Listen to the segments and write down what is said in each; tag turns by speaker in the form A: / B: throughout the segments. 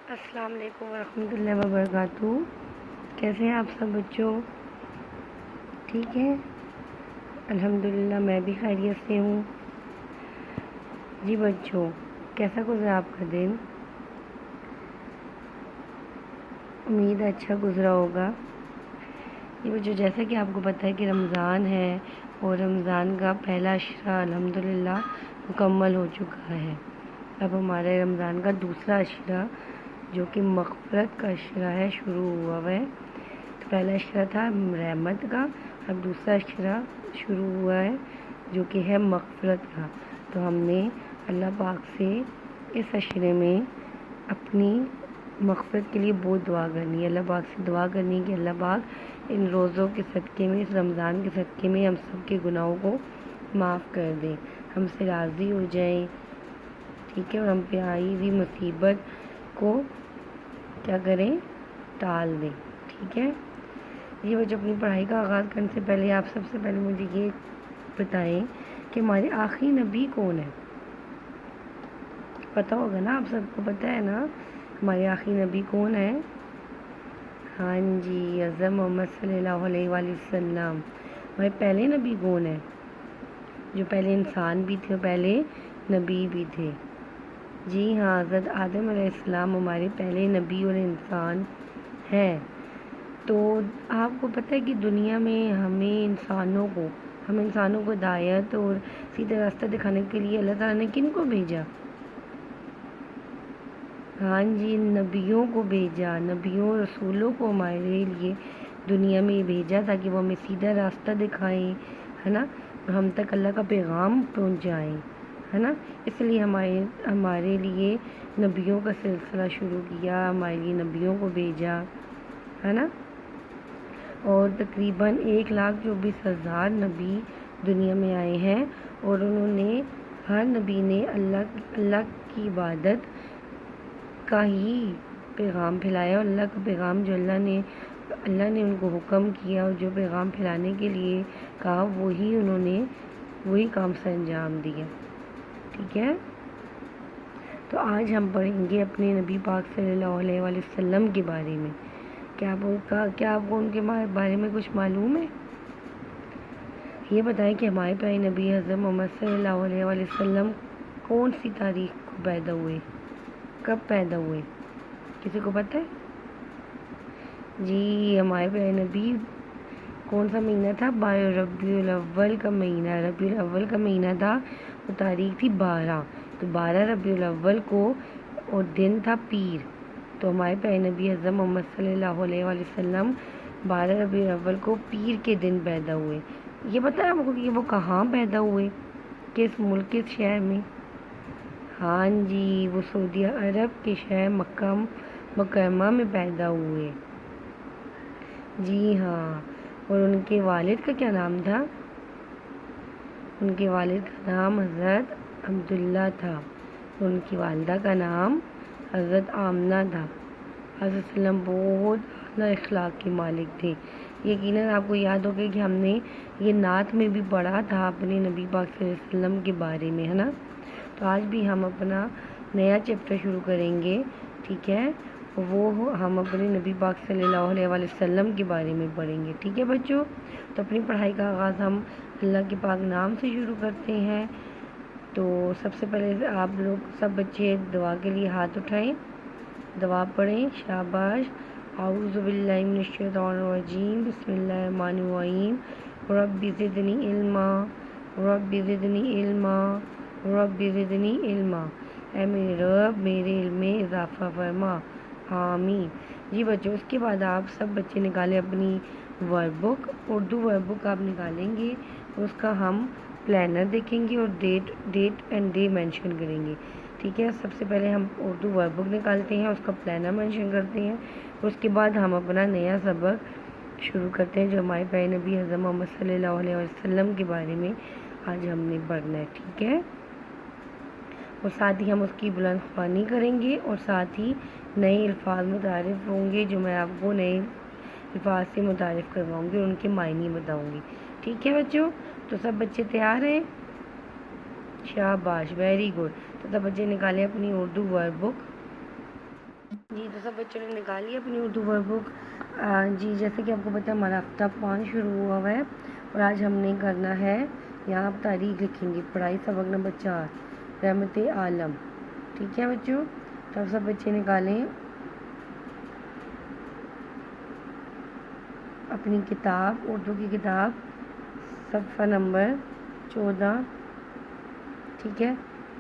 A: السلام علیکم ورحمۃ اللہ وبرکاتہ۔ کیسے ہیں آپ سب بچوں؟ ٹھیک ہے، الحمدللہ میں بھی خیریت سے ہوں۔ جی بچوں، کیسا گزرا آپ کا دن؟ امید ہے اچھا گزرا ہوگا۔ جی بچوں، جیسا کہ آپ کو پتہ ہے کہ رمضان ہے اور رمضان کا پہلا عشرہ الحمدللہ مکمل ہو چکا ہے۔ اب ہمارے رمضان کا دوسرا عشرہ جو کہ مغفرت کا عشرہ ہے شروع ہوا ہے۔ تو پہلا عشرہ تھا رحمت کا، اب دوسرا عشرہ شروع ہوا ہے جو کہ ہے مغفرت کا۔ تو ہم نے اللہ پاک سے اس عشرے میں اپنی مغفرت کے لیے بہت دعا کرنی ہے۔ اللہ پاک سے دعا کرنی ہے کہ اللہ پاک ان روزوں کے صدقے میں، اس رمضان کے صدقے میں ہم سب کے گناہوں کو معاف کر دیں، ہم سے راضی ہو جائیں، ٹھیک ہے، اور ہم پہ آئی ہوئی مصیبت کو کیا کریں، ٹال دیں، ٹھیک ہے۔ یہ بچوں، اپنی پڑھائی کا آغاز کرنے سے پہلے آپ سب سے پہلے مجھے یہ بتائیں کہ ہمارے آخری نبی کون ہے؟ پتہ ہوگا نا، آپ سب کو پتہ ہے نا ہمارے آخری نبی کون ہے؟ ہاں جی، حضرت محمد صلی اللہ علیہ وآلہ وسلم۔ ہمارے پہلے نبی کون ہے؟ جو پہلے انسان بھی تھے، پہلے نبی بھی تھے۔ جی ہاں، حضرت آدم علیہ السلام ہمارے پہلے نبی اور انسان ہیں۔ تو آپ کو پتہ ہے کہ دنیا میں ہم انسانوں کو ہدایت اور سیدھا راستہ دکھانے کے لیے اللہ تعالیٰ نے کن کو بھیجا؟ ہاں جی، نبیوں کو بھیجا، نبیوں اور رسولوں کو ہمارے لیے دنیا میں بھیجا تاکہ وہ ہمیں سیدھا راستہ دکھائیں، ہے نا، ہم تک اللہ کا پیغام پہنچائیں، ہے نا۔ اس لیے ہمارے لیے نبیوں کا سلسلہ شروع کیا، ہمارے لیے نبیوں کو بھیجا، ہے نا۔ اور تقریباً 1,24,000 نبی دنیا میں آئے ہیں اور انہوں نے ہر نبی نے اللہ کی عبادت کا ہی پیغام پھیلایا، اور اللہ کا پیغام جو اللہ نے ان کو حکم کیا اور جو پیغام پھیلانے کے لیے کہا وہی کام سر انجام دیا، ٹھیک ہے۔ تو آج ہم پڑھیں گے اپنے نبی پاک صلی اللہ علیہ وآلہ وسلم کے بارے میں۔ کیا آپ کو ان کے بارے میں کچھ معلوم ہے؟ یہ بتائیں کہ ہمارے پیارے نبی حضرت محمد صلی اللہ علیہ وآلہ وسلم کون سی تاریخ کو پیدا ہوئے، کب پیدا ہوئے؟ کسی کو پتہ ہے؟ جی، ہمارے پیارے نبی کون سا مہینہ تھا؟ ربیع الاول کا مہینہ، ربیع الاول کا مہینہ تھا، وہ تاریخ تھی 12، تو 12 ربیع الاول کو، اور دن تھا پیر۔ تو ہمارے پیارے نبی حضرت محمد صلی اللہ علیہ وآلہ وسلم 12 ربیع الاول کو پیر کے دن پیدا ہوئے۔ یہ پتہ ہے آپ کو کہ وہ کہاں پیدا ہوئے، کس ملک، کس شہر میں؟ ہاں جی، وہ سعودی عرب کے شہر مکہ مکرمہ میں پیدا ہوئے۔ جی ہاں، اور ان کے والد کا کیا نام تھا؟ ان کے والد کا نام حضرت عبداللہ تھا، ان کی والدہ کا نام حضرت آمنہ تھا۔ حضرت وسلم بہت اعلیٰ اخلاق کے مالک تھے۔ یقیناً آپ کو یاد ہوگا کہ ہم نے یہ نعت میں بھی پڑھا تھا اپنے نبی پاک صلی اللہ علیہ وسلم کے بارے میں، ہے نا۔ تو آج بھی ہم اپنا نیا چیپٹر شروع کریں گے، ٹھیک ہے، وہ ہم اپنے نبی پاک صلی اللہ علیہ وآلہ وسلم کے بارے میں پڑھیں گے، ٹھیک ہے بچوں۔ تو اپنی پڑھائی کا آغاز ہم اللہ کے پاک نام سے شروع کرتے ہیں۔ تو سب سے پہلے آپ لوگ سب بچے دعا کے لیے ہاتھ اٹھائیں، دعا پڑھیں، شاباش۔ اعوذ باللہ من الشیطان الرجیم، بسم اللہ الرحمن الرحیم، رب زدنی علما، رب زدنی علما، رب زدنی علما۔ اے میرے رب، میرے علم میں اضافہ فرما، آمین۔ جی بچوں، اس کے بعد آپ سب بچے نکالیں اپنی ورک بک، اردو ورک بک آپ نکالیں گے، اس کا ہم پلانر دیکھیں گے اور ڈیٹ اینڈ ڈے مینشن کریں گے، ٹھیک ہے۔ سب سے پہلے ہم اردو ورک بک نکالتے ہیں، اس کا پلانر مینشن کرتے ہیں، اس کے بعد ہم اپنا نیا سبق شروع کرتے ہیں جو ہمارے پیارے نبی حضرت محمد صلی اللہ علیہ وسلم کے بارے میں آج ہم نے پڑھنا ہے، ٹھیک ہے۔ اور ساتھ ہی ہم اس کی بلند خوانی کریں گے اور ساتھ ہی نئے الفاظ متعارف ہوں گے جو میں آپ کو نئے الفاظ سے متعارف کرواؤں گی اور ان کے معنی بتاؤں گی، ٹھیک ہے بچوں۔ تو سب بچے تیار ہیں؟ شاباش، ویری گڈ۔ تو سب بچے نکالیں اپنی اردو ورک بک۔ جی تو سب بچوں نے نکال لی اپنی اردو ورک بک۔ جی جیسے کہ آپ کو پتہ ہے ہمارا ہفتہ 5 شروع ہوا ہے اور آج ہم نے کرنا ہے، یہاں آپ تاریخ لکھیں گے، پڑھائی سبق نمبر 4 رحمت عالم۔ ٹھیک ہے بچوں، تو آپ سب بچے نکالیں اپنی کتاب، اردو کی کتاب، صفحہ نمبر 14۔ ٹھیک ہے،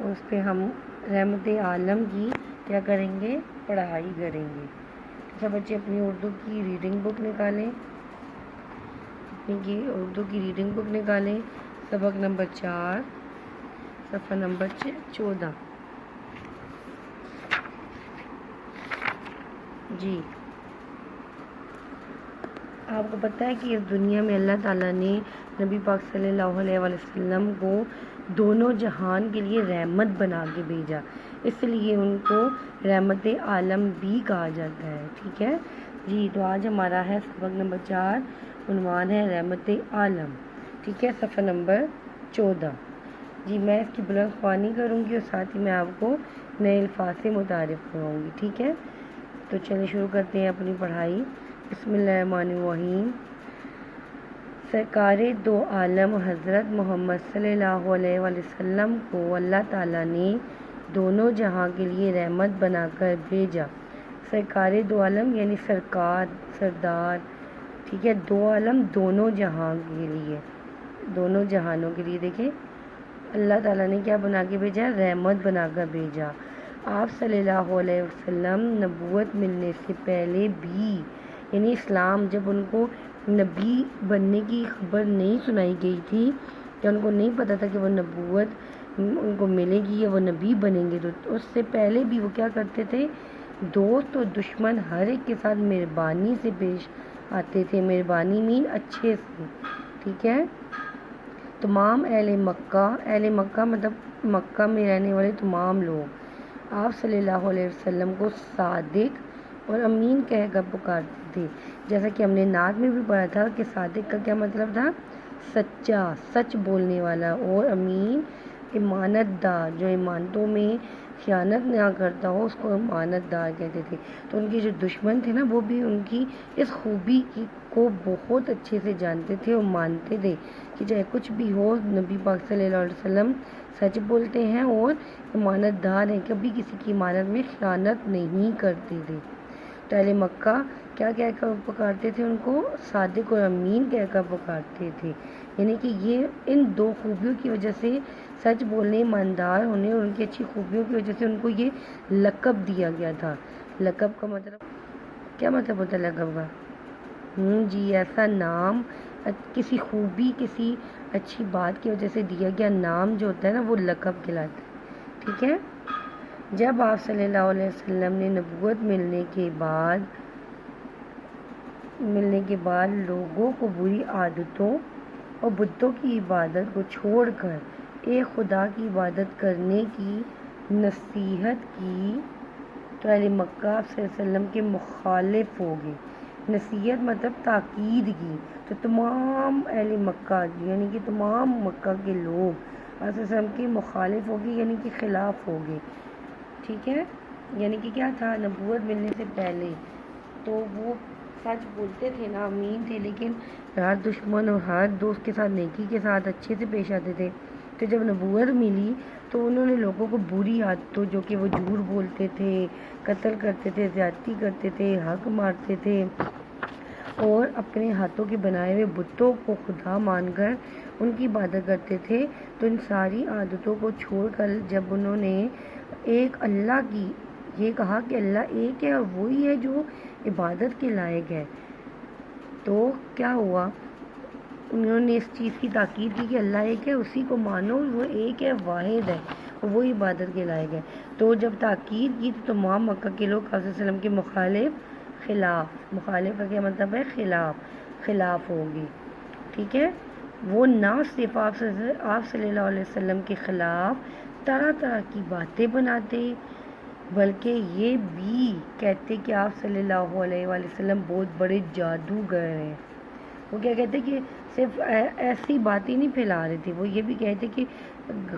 A: اس پہ ہم رحمت عالم کی کیا کریں گے، پڑھائی کریں گے۔ سب بچے اپنی اردو کی ریڈنگ بک نکالیں، اردو کی ریڈنگ بک نکالیں، سبق نمبر 4 صفحہ نمبر 14۔ جی آپ کو پتہ ہے کہ اس دنیا میں اللہ تعالیٰ نے نبی پاک صلی اللہ علیہ وسلم کو دونوں جہان کے لیے رحمت بنا کے بھیجا، اس لیے ان کو رحمت عالم بھی کہا جاتا ہے۔ ٹھیک ہے جی، تو آج ہمارا ہے سبق نمبر 4، عنوان ہے رحمت عالم۔ ٹھیک ہے، صفحہ نمبر 14۔ جی میں اس کی بلند خوانی کروں گی اور ساتھ ہی میں آپ کو نئے الفاظ سے متعارف کراؤں گی۔ ٹھیک ہے، تو چلیں شروع کرتے ہیں اپنی پڑھائی۔ بسم اللہ الرحمن الرحیم۔ سرکار دو عالم حضرت محمد صلی اللہ علیہ وسلم کو اللہ تعالیٰ نے دونوں جہاں کے لیے رحمت بنا کر بھیجا۔ سرکار دو عالم یعنی سرکار، سردار۔ ٹھیک ہے، دو عالم دونوں جہاں کے لیے، دونوں جہانوں کے لیے۔ دیکھیں اللہ تعالیٰ نے کیا بنا کے بھیجا، رحمت بنا کر بھیجا۔ آپ صلی اللہ علیہ وسلم نبوت ملنے سے پہلے بھی، یعنی اسلام جب ان کو نبی بننے کی خبر نہیں سنائی گئی تھی، کہ ان کو نہیں پتہ تھا کہ وہ نبوت ان کو ملے گی یا وہ نبی بنیں گے، تو اس سے پہلے بھی وہ کیا کرتے تھے، دوست اور دشمن ہر ایک کے ساتھ مہربانی سے پیش آتے تھے۔ مہربانی مین اچھے سے۔ ٹھیک ہے، تمام اہل مکہ مطلب مکہ میں رہنے والے تمام لوگ آپ صلی اللہ علیہ وسلم کو صادق اور امین کہہ کر پکارتے تھے۔ جیسا کہ ہم نے نعت میں بھی پڑھا تھا کہ صادق کا کیا مطلب تھا، سچا، سچ بولنے والا، اور امین امانت دار، جو امانتوں میں خیانت نہ کرتا ہو اس کو امانت دار کہتے تھے۔ تو ان کے جو دشمن تھے نا، وہ بھی ان کی اس خوبی کو بہت اچھے سے جانتے تھے اور مانتے تھے کہ چاہے کچھ بھی ہو، نبی پاک صلی اللہ علیہ وسلم سچ بولتے ہیں اور امانت دار ہیں، کبھی کسی کی امانت میں خیانت نہیں کرتے تھے۔ تو اہل مکہ کیا کہہ کر پکارتے تھے، ان کو صادق اور امین کہہ کر پکارتے تھے، یعنی کہ یہ ان دو خوبیوں کی وجہ سے، سچ بولنے، ایماندار ہونے اور ان کی اچھی خوبیوں کی وجہ سے ان کو یہ لقب دیا گیا تھا۔ لقب کا مطلب کیا مطلب ہوتا ہے لقب کا؟ جی ایسا نام، کسی خوبی، کسی اچھی بات کی وجہ سے دیا گیا نام جو ہوتا ہے نا، وہ لقب کہلاتا ہے۔ ٹھیک ہے، جب آپ صلی اللہ علیہ وسلم نے نبوت ملنے کے بعد لوگوں کو بری عادتوں اور بتوں کی عبادت کو چھوڑ کر ایک خدا کی عبادت کرنے کی نصیحت کی، تو اہل مکہ آپ صلی اللہ علیہ وسلم کے مخالف ہو گئے۔ نصیحت مطلب تاکید کی، تو تمام اہل مکہ یعنی کہ تمام مکہ کے لوگ آپ صلی اللہ علیہ وسلم کے مخالف ہو گئے، یعنی کہ خلاف ہو گئے۔ ٹھیک ہے، یعنی کہ کیا تھا، نبوت ملنے سے پہلے تو وہ سچ بولتے تھے نا، امین تھے، لیکن ہر دشمن اور ہر دوست کے ساتھ نیکی کے ساتھ اچھے سے پیش آتے تھے۔ تو جب نبوت ملی تو انہوں نے لوگوں کو بری عادتوں، جو کہ وہ جھوٹ بولتے تھے، قتل کرتے تھے، زیادتی کرتے تھے، حق مارتے تھے اور اپنے ہاتھوں کے بنائے ہوئے بتوں کو خدا مان کر ان کی عبادت کرتے تھے، تو ان ساری عادتوں کو چھوڑ کر جب انہوں نے ایک اللہ کی یہ کہا کہ اللہ ایک ہے اور وہی ہے جو عبادت کے لائق ہے، تو کیا ہوا، انہوں نے اس چیز کی تاکید کی کہ اللہ ایک ہے، اسی کو مانو، وہ ایک ہے، واحد ہے، وہ عبادت کے لائق ہے۔ تو جب تاکید کی تو تمام مکہ کے لوگ آپ صلی اللہ علیہ وسلم کے مخالف کا کیا مطلب ہے، خلاف ہوگی۔ ٹھیک ہے، وہ نہ صرف آپ صلی اللہ علیہ وسلم کے خلاف طرح طرح کی باتیں بناتے، بلکہ یہ بھی کہتے کہ آپ صلی اللہ علیہ وسلم بہت بڑے جادوگر ہیں۔ وہ کیا کہتے کہ صرف ایسی باتیں نہیں پھیلا رہے تھے، وہ یہ بھی کہتے کہ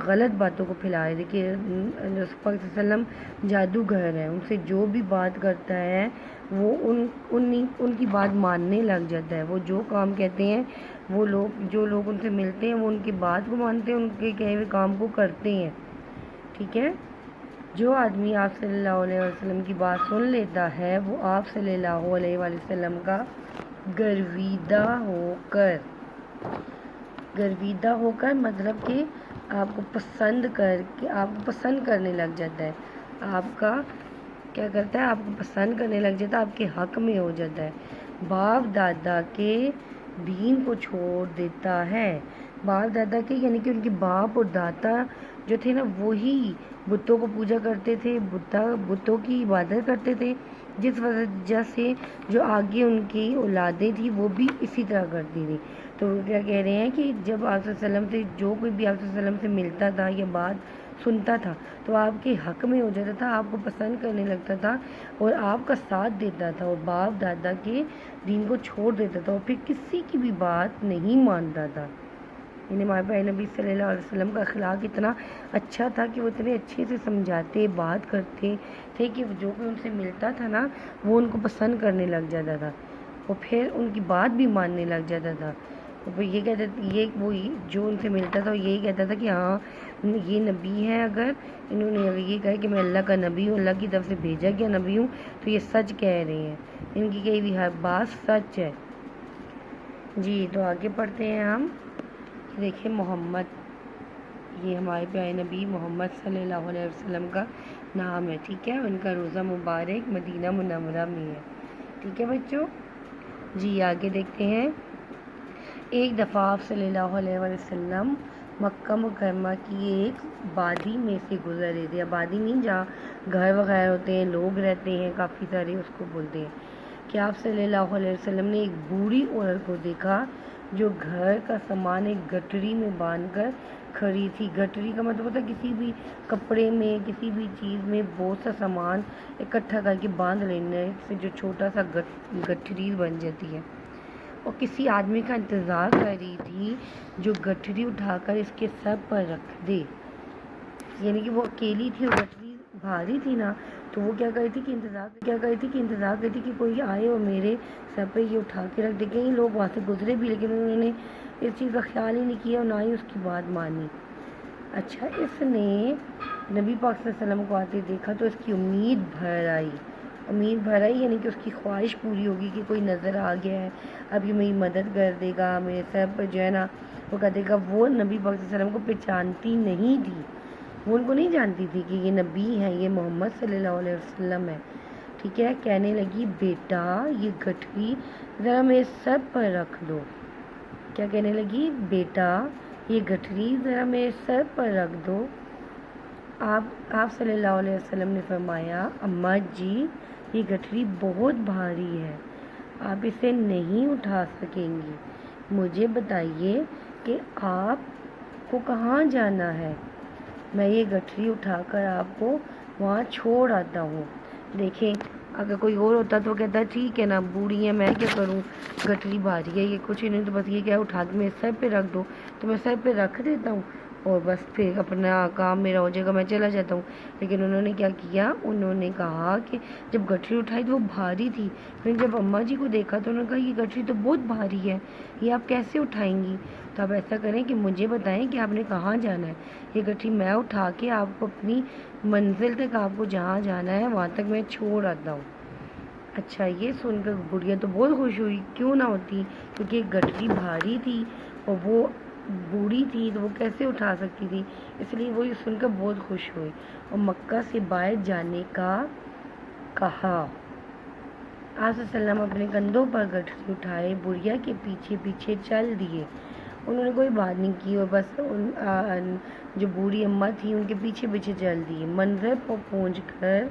A: غلط باتوں کو پھیلا رہے تھے کہ رسول پاک صلی اللہ علیہ وسلم جادوگر ہیں، ان سے جو بھی بات کرتا ہے وہ ان کی بات ماننے لگ جاتا ہے. وہ جو کام کہتے ہیں وہ جو لوگ ان سے ملتے ہیں وہ ان کی بات کو مانتے ہیں، ان کے کہے ہوئے کام کو کرتے ہیں. ٹھیک ہے. جو آدمی آپ صلی اللہ علیہ وسلم کی بات سن لیتا ہے وہ آپ صلی اللہ علیہ وسلم کا گرویدہ ہو کر مطلب کہ آپ کو پسند کرنے لگ جاتا ہے. آپ کا کیا کرتا ہے؟ آپ کو پسند کرنے لگ جاتا ہے، آپ کے حق میں ہو جاتا ہے. باپ دادا کے دین کو چھوڑ دیتا ہے. باپ دادا کے یعنی کہ ان کے باپ اور دادا جو تھے نا وہی بتوں کو پوجا کرتے تھے، بتوں کی عبادت کرتے تھے، جس وجہ سے جو آگے ان کی اولادیں تھیں وہ بھی اسی طرح کرتی تھی. تو وہ کیا کہہ رہے ہیں کہ جب آپ صلی اللہ علیہ وسلم سے جو کوئی بھی آپ صلی اللہ علیہ وسلم سے ملتا تھا یا بات سنتا تھا تو آپ کے حق میں ہو جاتا تھا، آپ کو پسند کرنے لگتا تھا اور آپ کا ساتھ دیتا تھا اور باپ دادا کے دین کو چھوڑ دیتا تھا اور پھر کسی کی بھی بات نہیں مانتا تھا. یعنی ہمارے پیارے نبی صلی اللہ علیہ وسلم کا اخلاق اتنا اچھا تھا کہ وہ اتنے اچھے سے سمجھاتے بات کرتے تھے کہ جو کوئی ان سے ملتا تھا نا وہ ان کو پسند کرنے لگ جاتا تھا اور پھر ان کی بات بھی ماننے لگ جاتا تھا. وہ یہ کہتا وہ جو ان سے ملتا تھا وہ یہی کہتا تھا کہ ہاں یہ نبی ہے، اگر انہوں نے یہ کہا کہ میں اللہ کا نبی ہوں، اللہ کی طرف سے بھیجا گیا نبی ہوں، تو یہ سچ کہہ رہے ہیں، ان کی کہی ہوئی ہر بات سچ ہے. جی تو آگے پڑھتے ہیں ہم. دیکھیں محمد، یہ ہمارے پیارے نبی محمد صلی اللہ علیہ وسلم کا نام ہے. ٹھیک ہے. ان کا روزہ مبارک مدینہ منورہ میں ہے. ٹھیک ہے بچوں. جی آگے دیکھتے ہیں. ایک دفعہ آپ صلی اللہ علیہ وسلم مکہ مکرمہ کی ایک وادی میں سے گزر رہے تھے. آبادی نہیں جہاں گھر وغیرہ ہوتے ہیں، لوگ رہتے ہیں کافی سارے، اس کو بولتے ہیں. کہ آپ صلی اللہ علیہ وسلم نے ایک بوڑھی عورت کو دیکھا جو گھر کا سامان ایک گٹری میں باندھ کر کھڑی تھی. گٹری کا مطلب ہوتا ہے کسی بھی کپڑے میں، کسی بھی چیز میں بہت سا سامان اکٹھا کر کے باندھ لینے سے جو چھوٹا سا گٹری بن جاتی ہے. اور کسی آدمی کا انتظار کر رہی تھی جو گٹری اٹھا کر اس کے سر پر رکھ دے. یعنی کہ وہ اکیلی تھی اور گٹری بھاری تھی نا، تو وہ کیا کرتی کہ انتظار کرتی کہ کوئی آئے اور میرے سر پہ یہ اٹھا کے رکھ دے. کئی لوگ وہاں سے گزرے بھی لیکن انہوں نے اس چیز کا خیال ہی نہیں کیا اور نہ ہی اس کی بات مانی. اچھا، اس نے نبی پاک صلی اللہ علیہ وسلم کو آتے دیکھا تو اس کی امید بھر آئی یعنی کہ اس کی خواہش پوری ہوگی کہ کوئی نظر آ گیا ہے، اب یہ میری مدد کر دے گا، میرے سر پر جو ہے نا وہ کر دے گا. وہ نبی پاک صلی اللہ علیہ وسلم کو پہچانتی نہیں تھی، وہ ان کو نہیں جانتی تھی کہ یہ نبی ہے، یہ محمد صلی اللہ علیہ وسلم ہے. ٹھیک ہے. کہنے لگی بیٹا یہ گٹھری ذرا میرے سر پر رکھ دو. کیا کہنے لگی؟ بیٹا یہ گٹھری ذرا میرے سر پر رکھ دو. آپ صلی اللہ علیہ وسلم نے فرمایا اماں جی یہ گٹھری بہت بھاری ہے، آپ اسے نہیں اٹھا سکیں گی. مجھے بتائیے کہ آپ کو کہاں جانا ہے، میں یہ گٹھری اٹھا کر آپ کو وہاں چھوڑ آتا ہوں. دیکھیں اگر کوئی اور ہوتا تو کہتا ہے ٹھیک ہے نا، بوڑھی ہے میں کیا کروں، گٹھری بھاری ہے، یہ کچھ نہیں تو بس یہ کیا اٹھا کے میرے سر پہ رکھ دو تو میں سر پہ رکھ دیتا ہوں اور بس پھر اپنا کام میرا ہو جائے گا، میں چلا جاتا ہوں. لیکن انہوں نے کیا کیا، انہوں نے کہا کہ جب گٹھری اٹھائی تو وہ بھاری تھی، پھر جب اماں جی کو دیکھا تو انہوں نے کہا یہ گٹھری تو بہت بھاری ہے، یہ آپ کیسے اٹھائیں گی؟ تو آپ ایسا کریں کہ مجھے بتائیں کہ آپ نے کہاں جانا ہے، یہ گٹھری میں اٹھا کے آپ کو اپنی منزل تک، آپ کو جہاں جانا ہے وہاں تک میں چھوڑ آتا ہوں. اچھا، یہ سن کر بڑھیا تو بہت خوش ہوئی، کیوں نہ ہوتی، کیونکہ گٹھری بھاری تھی اور وہ بوڑھی تھی تو وہ کیسے اٹھا سکتی تھی، اس لیے وہ یہ سن کر بہت خوش ہوئی اور مکہ سے باہر جانے کا کہا. آپ صلی اللہ علیہ وسلم اپنے کندھوں پر گٹھری اٹھائے بڑھیا کے پیچھے پیچھے چل دیے. انہوں نے کوئی بات نہیں کی اور بس جو بوڑھی اماں تھی ان کے پیچھے پیچھے چل دیے. منظر پر پہنچ کر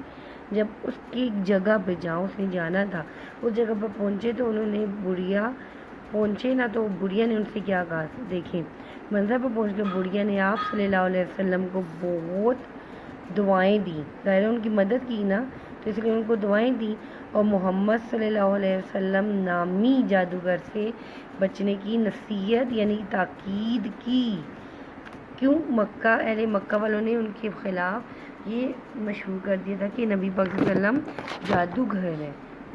A: جب اس کی جگہ پہ اس نے جانا تھا اس جگہ پر پہنچے تو انہوں نے بڑھیا نے ان سے کیا کہا. دیکھیں منظر پر پہنچ کر بڑھیا نے آپ صلی اللہ علیہ وسلم کو بہت دعائیں دیں، ظاہر ان کی مدد کی نا تو اس لیے ان کو دعائیں دیں اور محمد صلی اللہ علیہ وسلم نامی جادوگر سے بچنے کی نصیحت یعنی تاکید کی. کیوں مکہ اہل مکہ والوں نے ان کے خلاف یہ مشہور کر دیا تھا کہ نبی پاک صلی اللہ علیہ وسلم جادوگر ہے.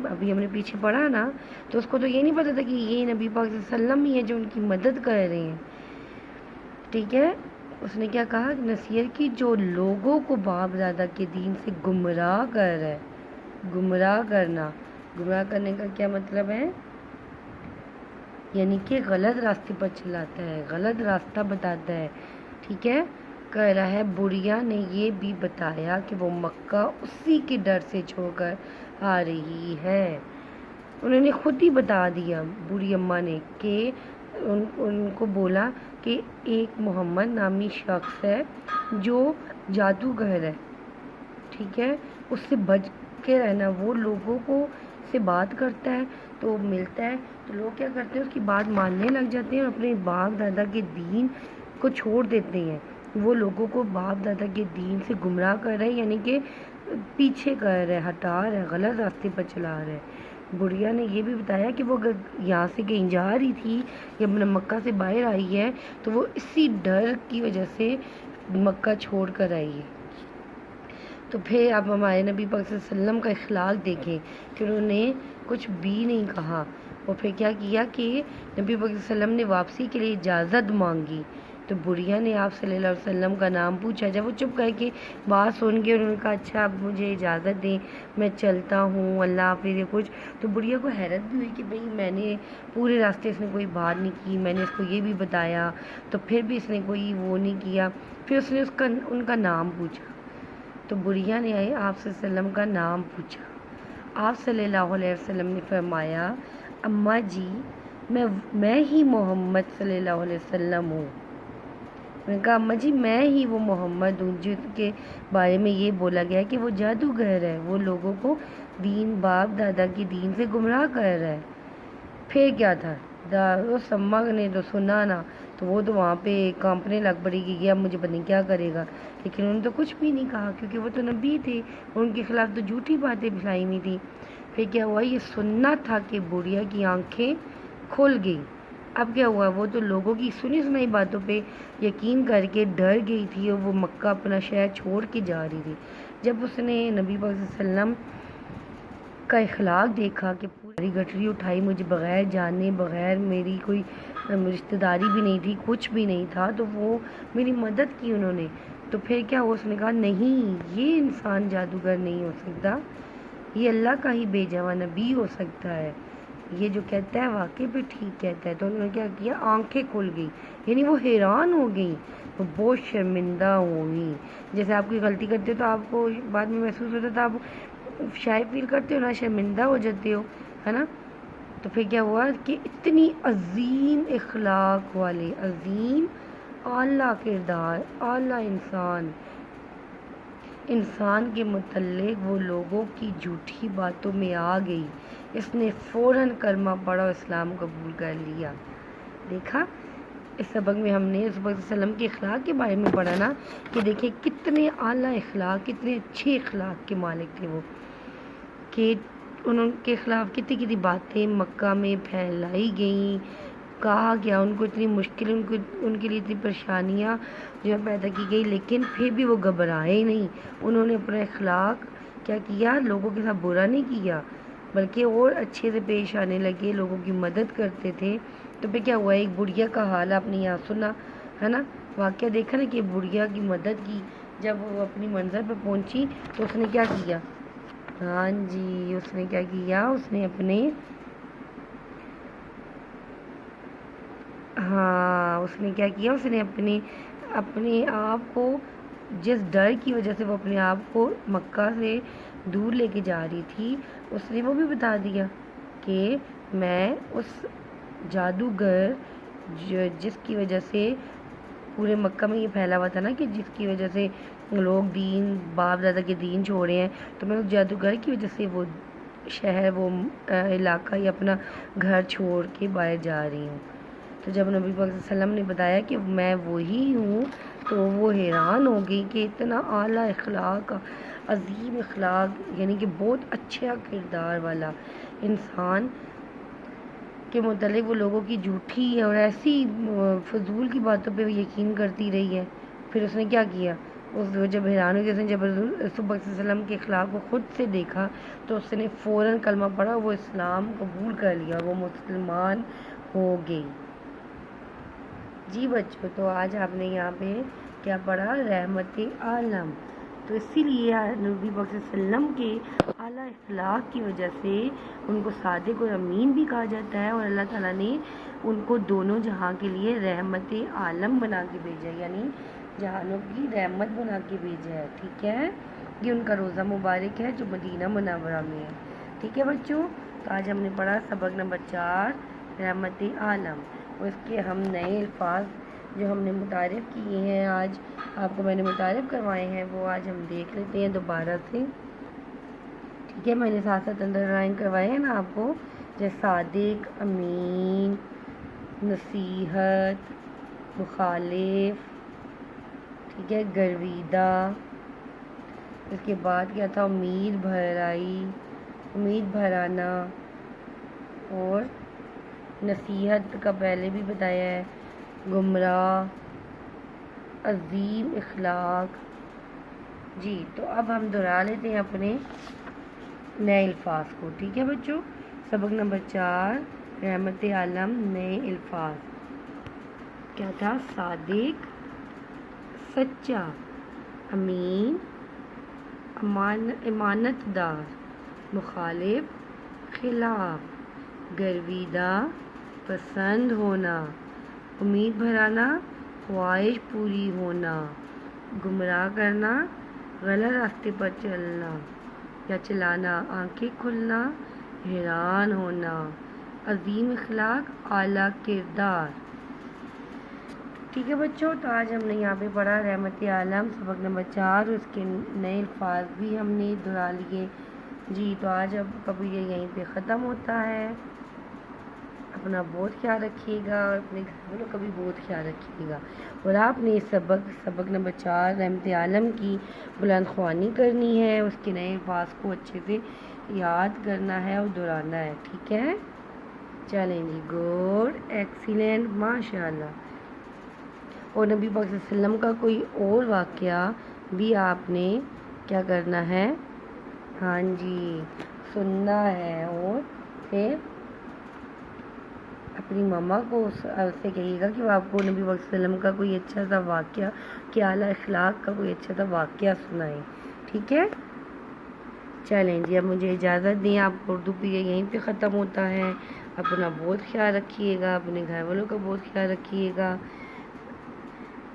A: ابھی ہم نے پیچھے پڑھا نا، تو اس کو تو یہ نہیں پتا تھا کہ یہ نبی پاک صلی اللہ علیہ وسلم ہی ہے جو ان کی مدد کر رہے ہیں. ٹھیک ہے، اس نے کیا کہا؟ نصیحت کی جو لوگوں کو باپ دادا کے دین سے گمراہ کر رہا ہے. گمراہ کرنے کا کیا مطلب ہے؟ یعنی کہ غلط راستے پر چلاتا ہے، غلط راستہ بتاتا ہے. ٹھیک ہے، کہہ رہا ہے بڑھیا نے یہ بھی بتایا کہ وہ مکہ اسی کے ڈر سے چھوڑ کر آ رہی ہے. انہوں نے خود ہی بتا دیا بوڑھی اماں نے کہ ان کو بولا کہ ایک محمد نامی شخص ہے جو جادوگر ہے. ٹھیک ہے، اس سے بچ کے رہنا. وہ لوگوں کو سے بات کرتا ہے تو ملتا ہے تو لوگ کیا کرتے ہیں؟ اس کی بات ماننے لگ جاتے ہیں اور اپنے باپ دادا کے دین کو چھوڑ دیتے ہیں. وہ لوگوں کو باپ دادا کے دین سے گمراہ کر رہا ہے، یعنی کہ پیچھے کر رہا ہے، ہٹا رہا ہے، غلط راستے پر چلا رہا ہے. بڑھیا نے یہ بھی بتایا کہ وہ اگر یہاں سے کہیں جا رہی تھی یا مکہ سے باہر آئی ہے تو وہ اسی ڈر کی وجہ سے مکہ چھوڑ کر آئی ہے. تو پھر آپ ہمارے نبی پاک صلی اللہ علیہ وسلم کا اخلاق دیکھیں کہ انہوں نے کچھ بھی نہیں کہا. اور پھر کیا کیا کہ نبی پاک صلی اللہ علیہ وسلم نے واپسی کے لیے اجازت مانگی تو بڑھیا نے آپ صلی اللہ علیہ وسلم کا نام پوچھا. جب وہ چپ کر کے بات سن کے انہوں نے کہا اچھا اب مجھے اجازت دیں، میں چلتا ہوں، اللہ حافظ یا کچھ، تو بڑھیا کو حیرت بھی ہوئی کہ بھئی میں نے پورے راستے اس نے کوئی بات نہیں کی، میں نے اس کو یہ بھی بتایا تو پھر بھی اس نے کوئی وہ نہیں کیا. پھر اس نے ان کا نام پوچھا تو بڑھیا نے آپ صلی اللہ علیہ وسلم کا نام پوچھا. آپ صلی اللہ علیہ وسلم نے فرمایا اماں جی میں ہی محمد صلی اللہ علیہ وسلم ہوں. میں نے کہا اماں جی میں ہی وہ محمد ہوں جس کے بارے میں یہ بولا گیا کہ وہ جادوگر ہے، وہ لوگوں کو باپ دادا کی دین سے گمراہ کر رہا ہے. پھر کیا تھا؟ سما نے تو سنا نا تو وہ تو وہاں پہ کانپنے لگ پڑی کہ اب مجھے پتہ نہیں کیا کرے گا. لیکن انہوں نے تو کچھ بھی نہیں کہا کیونکہ وہ تو نبی تھے، ان کے خلاف تو جھوٹی باتیں پھیلائی ہوئی تھیں. پھر کیا ہوا؟ یہ سننا تھا کہ بڑھیا کی آنکھیں کھل گئی. اب کیا ہوا؟ وہ تو لوگوں کی سنی سنائی باتوں پہ یقین کر کے ڈر گئی تھی اور وہ مکہ اپنا شہر چھوڑ کے جا رہی تھی. جب اس نے نبی پاک صلی اللہ علیہ وسلم کا اخلاق دیکھا کہ پوری گٹری اٹھائی مجھے بغیر جانے، بغیر میری کوئی رشتہ داری بھی نہیں تھی، کچھ بھی نہیں تھا، تو وہ میری مدد کی انہوں نے. تو پھر کیا ہوا؟ اس نے کہا نہیں یہ انسان جادوگر نہیں ہو سکتا، یہ اللہ کا ہی بھیجا ہوا نبی ہو سکتا ہے، یہ جو کہتا ہے واقعی بھی ٹھیک کہتا ہے. تو انہوں نے کیا کیا؟ آنکھیں کھل گئی، یعنی وہ حیران ہو گئی، وہ بہت شرمندہ ہوئی. جیسے آپ کوئی غلطی کرتے ہو تو آپ کو بعد میں محسوس ہوتا تھا، آپ شاید فیل کرتے ہو نا، شرمندہ ہو جاتے ہو، ہے نا. تو پھر کیا ہوا کہ اتنی عظیم اخلاق والے، عظیم اعلیٰ کردار، اعلیٰ انسان کے متعلق وہ لوگوں کی جھوٹی باتوں میں آ گئی. اس نے فوراً کلمہ پڑھا اور اسلام قبول کر لیا. دیکھا اس سبق میں ہم نے رسول اللہ صلی اللہ علیہ وسلم کے اخلاق کے بارے میں پڑھا نا کہ دیکھیں کتنے اعلیٰ اخلاق، کتنے اچھے اخلاق کے مالک تھے وہ، کہ ان کے خلاف کتنی کتنی باتیں مکہ میں پھیلائی گئیں، کہا گیا ان کو اتنی مشکل، ان کے لیے اتنی پریشانیاں جو پیدا کی گئی، لیکن پھر بھی وہ گھبرائے نہیں. انہوں نے اپنا اخلاق کیا کیا؟ لوگوں کے ساتھ برا نہیں کیا بلکہ اور اچھے سے پیش آنے لگے، لوگوں کی مدد کرتے تھے. تو پھر کیا ہوا؟ ایک بڑھیا کا حال آپ نے یہاں سنا ہے نا، واقعہ دیکھا نا کہ بڑھیا کی مدد کی. جب وہ اپنی منزل پہ پہنچی تو اس نے کیا کیا؟ ہاں جی، اس نے کیا کیا؟ اس نے اپنے آپ کو، جس ڈر کی وجہ سے وہ اپنے آپ کو مکہ سے دور لے کے جا رہی تھی، اس نے وہ بھی بتا دیا کہ میں اس جادوگر جس کی وجہ سے پورے مکہ میں یہ پھیلا ہوا تھا نا کہ جس کی وجہ سے لوگ باپ دادا کے دین چھوڑے ہیں، تو میں اس جادوگر کی وجہ سے وہ شہر، وہ علاقہ یا اپنا گھر چھوڑ کے باہر جا رہی ہوں. تو جب نبی پاک صلی اللہ علیہ وسلم نے بتایا کہ میں وہی ہوں تو وہ حیران ہو گئی کہ اتنا اعلیٰ اخلاق، عظیم اخلاق، یعنی کہ بہت اچھا کردار والا انسان کے متعلق وہ لوگوں کی جھوٹی اور ایسی فضول کی باتوں پہ یقین کرتی رہی ہے۔ پھر اس نے کیا کیا، جب حیران ہو گئی، اس نے جب رسول اللہ صلی اللہ علیہ وسلم کے اخلاق کو خود سے دیکھا تو اس نے فوراً کلمہ پڑھا، وہ اسلام قبول کر لیا، وہ مسلمان ہو گئی۔ جی بچوں، تو آج آپ نے یہاں پہ کیا پڑھا، رحمت عالم۔ تو اسی لیے نبی پاک صلی اللہ علیہ وسلم کے اعلیٰ اخلاق کی وجہ سے ان کو صادق اور امین بھی کہا جاتا ہے، اور اللہ تعالیٰ نے ان کو دونوں جہاں کے لیے رحمت عالم بنا کے بھیجا ہے، یعنی جہانوں کی رحمت بنا کے بھیجا ہے۔ ٹھیک ہے، یہ ان کا روزہ مبارک ہے جو مدینہ منورہ میں ہے۔ ٹھیک ہے بچوں، تو آج ہم نے پڑھا سبق نمبر 4 رحمت عالم، اور اس کے ہم نئے الفاظ جو ہم نے متعارف کیے ہیں، آج آپ کو میں نے متعارف کروائے ہیں، وہ آج ہم دیکھ لیتے ہیں دوبارہ سے۔ ٹھیک ہے، میں نے ساتھ ساتھ انڈر لائن کروائے ہیں نا آپ کو، جیسے صادق، امین، نصیحت، مخالف، ٹھیک ہے، گرویدہ، اس کے بعد کیا تھا، امید بھرائی، امید بھرانا، اور نصیحت کا پہلے بھی بتایا ہے، گمراہ، عظیم اخلاق۔ جی، تو اب ہم دہرا لیتے ہیں اپنے نئے الفاظ کو۔ ٹھیک ہے بچوں، سبق نمبر 4 رحمت عالم، نئے الفاظ کیا تھا، صادق سچا، امین امانت دار، مخالف خلاف، گرویدہ پسند ہونا، امید بھرانا خواہش پوری ہونا، گمراہ کرنا غلط راستے پر چلنا یا چلانا، آنکھیں کھلنا حیران ہونا، عظیم اخلاق اعلیٰ کردار۔ ٹھیک ہے بچوں، تو آج ہم نے یہاں پہ پڑھا رحمت عالم سبق نمبر 4، اس کے نئے الفاظ بھی ہم نے دہرا لیے۔ جی، تو آج اب کبھی یہ یہیں پہ ختم ہوتا ہے۔ اپنا بہت خیال رکھیے گا اور اپنے گھر والوں کا بھی بہت خیال رکھیے گا، اور آپ نے سبق نمبر 4 رحمت عالم کی بلند خوانی کرنی ہے، اس کے نئے الفاظ کو اچھے سے یاد کرنا ہے اور دہرانا ہے۔ ٹھیک ہے، چلیں جی، گڈ، ایکسیلنٹ، ماشاء اللہ۔ اور نبی پاک صلی اللہ علیہ وسلم کا کوئی اور واقعہ بھی آپ نے کیا کرنا ہے، ہاں جی، سننا ہے، اور پھر اپنی ماما کو سے کہیے گا کہ وہ آپ کو نبی پاک صلی اللہ علیہ وسلم کا کوئی اچھا سا واقعہ، کہ اعلیٰ اخلاق کا کوئی اچھا سا واقعہ سنائیں۔ ٹھیک ہے، چلیں جی، اب مجھے اجازت دیں، آپ کو اردو پیریڈ یہیں پہ ختم ہوتا ہے۔ اپنا بہت خیال رکھیے گا، اپنے گھر والوں کا بہت خیال رکھیے گا۔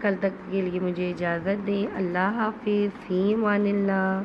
A: کل تک کے لیے مجھے اجازت دیں، اللہ حافظ، فی امان اللہ۔